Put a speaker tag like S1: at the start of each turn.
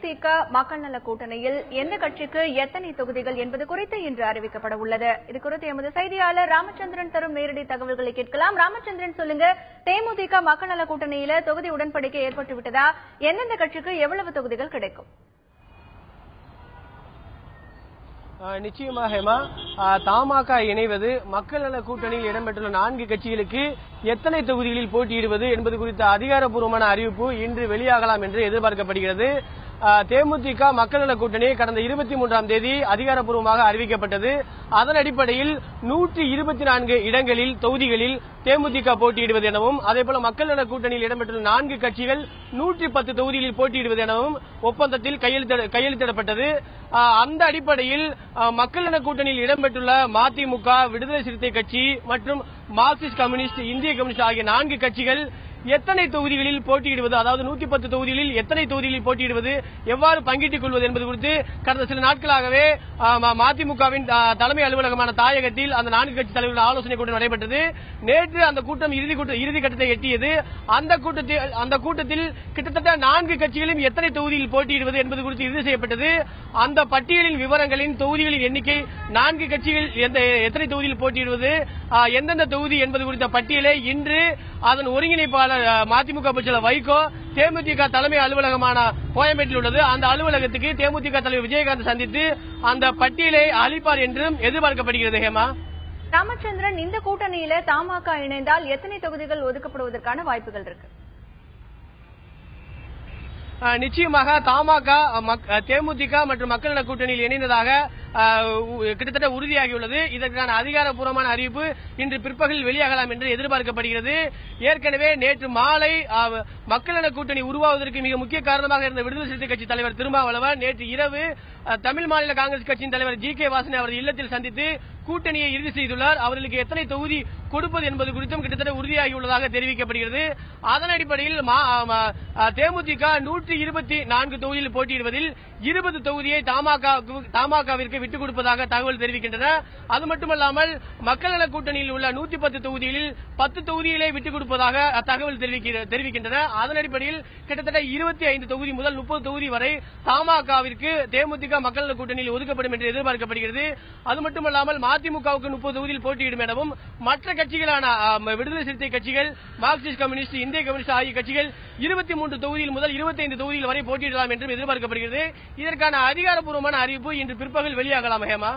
S1: தேமுதிக மக்கள் நல கூட்டணியில் எந்த கட்சிக்கு எத்தனை தொகுதிகள் என்பது குறித்து இன்று அறிவிக்கப்பட உள்ளது. இது குறித்து எமது செய்தியாளர் ராமச்சந்திரன் தரும் நேரடி தகவல்களை கேட்கலாம். ராமச்சந்திரன், சொல்லுங்க, தேமுதிக மக்கள் நல கூட்டணியில தொகுதி உடன்படிக்கை ஏற்பட்டு விட்டதா? எந்தெந்த கட்சிக்கு எவ்வளவு தொகுதிகள் கிடைக்கும்?
S2: நிச்சயமாக தமாக இணைவது மக்கள் நல கூட்டணியில் இடம்பெற்றுள்ள 4 கட்சிகளுக்கு எத்தனை தொகுதிகளில் போட்டியிடுவது என்பது குறித்த அதிகாரப்பூர்வமான அறிவிப்பு இன்று வெளியாகலாம் என்று எதிர்பார்க்கப்படுகிறது. தேமுதிக மக்கள் நல கூட்டணி கடந்த 23ஆம் தேதி அதிகாரப்பூர்வமாக அறிவிக்கப்பட்டது. அதன் அடிப்படையில் 124 இடங்களில் தொகுதிகளில் தேமுதிக போட்டியிடுவது எனவும், அதேபோல மக்கள் நல கூட்டணியில் இடம்பெற்றுள்ள 4 கட்சிகள் 110 தொகுதிகளில் போட்டியிடுவது எனவும் ஒப்பந்தத்தில் கையெழுத்திடப்பட்டது. அந்த அடிப்படையில் மக்கள் நல கூட்டணியில் இடம்பெற்றுள்ள மதிமுக, விடுதலை சிறுத்தை கட்சி மற்றும் மார்க்சிஸ்ட் கம்யூனிஸ்ட், இந்திய கம்யூனிஸ்ட் ஆகிய 4 கட்சிகள் எத்தனை தொகுதிகளில் போட்டியிடுவது, அதாவது 110 தொகுதிகளில் எத்தனை தொகுதிகளில் போட்டியிடுவது, எவ்வாறு பங்கிட்டுக் கொள்வது என்பது குறித்து கடந்த சில நாட்களாகவே மதிமுகவின் தலைமை அலுவலகமான தாயகத்தில் அந்த 4 கட்சி தலைவர்கள் ஆலோசனை கூட்டம் நடைபெற்றது. நேற்று அந்த கூட்டம் இறுதி கட்டத்தை எட்டியது. அந்த கூட்டத்தில் கிட்டத்தட்ட 4 கட்சிகளும் எத்தனை தொகுதியில் போட்டியிடுவது என்பது குறித்து இறுதி செய்யப்பட்டது. அந்த பட்டியலின் விவரங்களின் தொகுதிகளின் எண்ணிக்கை, 4 கட்சிகள் எத்தனை தொகுதியில் போட்டியிடுவது, எந்தெந்த தொகுதி என்பது குறித்த பட்டியலை இன்று அதன் ஒருங்கிணைப்பாளர் மதிமுக பொதுச்செயலாளர் வைகோ தேமுதிக தலைமை அலுவலகமான கோயம்பேட்டில் உள்ளது. அந்த அலுவலகத்துக்கு தேமுதிக தலைவர் விஜயகாந்த் சந்தித்து அந்த பட்டியலை அளிப்பார் என்றும் எதிர்பார்க்கப்படுகிறது. ஹேமா,
S1: ராமச்சந்திரன், இந்த கூட்டணியில தமாக இணைந்தால் எத்தனை தொகுதிகள் ஒதுக்கப்படுவதற்கான வாய்ப்புகள் இருக்கு?
S2: நிச்சயமாக தமாக தேமுதிக மற்றும் மக்கள் நல கூட்டணியில் இணைந்ததாக கிட்டத்தட்ட உறுதியாகியுள்ளது. இதற்கான அதிகாரப்பூர்வமான அறிவிப்பு இன்று பிற்பகலில் வெளியாகலாம் என்று எதிர்பார்க்கப்படுகிறது. ஏற்கனவே நேற்று மாலை மக்கள் நல கூட்டணி உருவாவதற்கு மிக முக்கிய காரணமாக இருந்த விடுதலை சிறுத்தை கட்சி தலைவர் திருமாவளவன் நேற்று இரவு தமிழ் மாநில காங்கிரஸ் கட்சியின் தலைவர் ஜி.கே. வாசனை அவரது இல்லத்தில் சந்தித்து கூட்டணியை இறுதி செய்துள்ளார். அவர்களுக்கு எத்தனை தொகுதி கொடுப்பது என்பது குறித்தும் கிட்டத்தட்ட உறுதியாகியுள்ளதாக தெரிவிக்கப்படுகிறது. அதன் அடிப்படையில் தேமுதிக 124 தொகுதியில் போட்டியிடுவதில் 20 தொகுதியை தமாகவிற்கு விட்டுக் கொடுப்பதாக தகவல் தெரிவிக்கின்றன. அது மட்டுமல்லாமல் மக்கள் நல கூட்டணியில் உள்ள 110 தொகுதிகளில் 10 தொகுதிகளை விட்டுக் கொடுப்பதாக தகவல் தெரிவிக்கின்றன. அதன் அடிப்படையில் கிட்டத்தட்ட 25 தொகுதி முதல் 30 தொகுதி வரை தமாகவிற்கு தேமுதிக மக்கள் நல கூட்டணியில் ஒதுக்கப்படும் என்று எதிர்பார்க்கப்படுகிறது. அது மட்டுமல்லாமல் மதிமுகவுக்கு 30 தொகுதியில் போட்டியிடும் எனவும், மற்ற கட்சிகளான விடுதலை சிறுத்தை கட்சிகள், மார்க்சிஸ்ட் கம்யூனிஸ்ட், இந்திய கம்யூனிஸ்ட் ஆகிய கட்சிகள் 23 தொகுதியில் முதல் 25 தொகுதியில் வரை போட்டியிடலாம் என்றும் எதிர்பார்க்கப்படுகிறது. இதற்கான அதிகாரப்பூர்வமான அறிவிப்பு இன்று பிற்பகல் வெளியாகலாம். ஹேமா.